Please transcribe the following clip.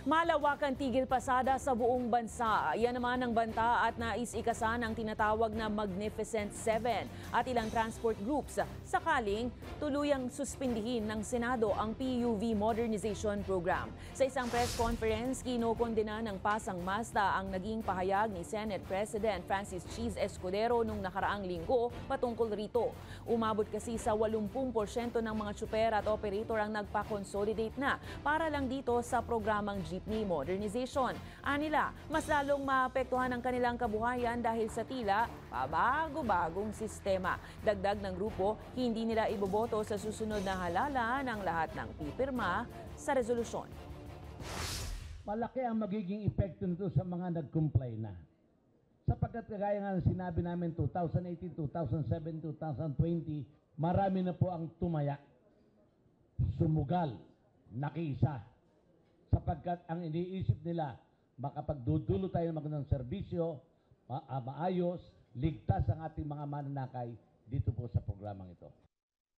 Malawakang tigil pasada sa buong bansa. Yan naman ang banta at nais ikasan ng tinatawag na Magnificent Seven at ilang transport groups sakaling tuluyang suspindihin ng Senado ang PUV Modernization Program. Sa isang press conference, kinokondena ng Pasang Mazda ang naging pahayag ni Senate President Francis Cheese Escudero nung nakaraang linggo patungkol rito. Umabot kasi sa 80% ng mga tsuper at operator ang nagpa-consolidate na para lang dito sa programang jeepney modernization. Anila, mas lalong maapektuhan ang kanilang kabuhayan dahil sa tila pabago-bagong sistema. Dagdag ng grupo, hindi nila iboboto sa susunod na halalan ang lahat ng pipirma sa resolusyon. Malaki ang magiging epekto nito sa mga nag-comply na. Sapagkat kagaya nga sinabi namin 2018, 2007, 2020, marami na po ang tumaya, sumugal, nakiisa. Sapagkat ang iniisip nila, makapagdudulo tayo ng magandang serbisyo, maayos, ligtas ang ating mga mananakay dito po sa programang ito.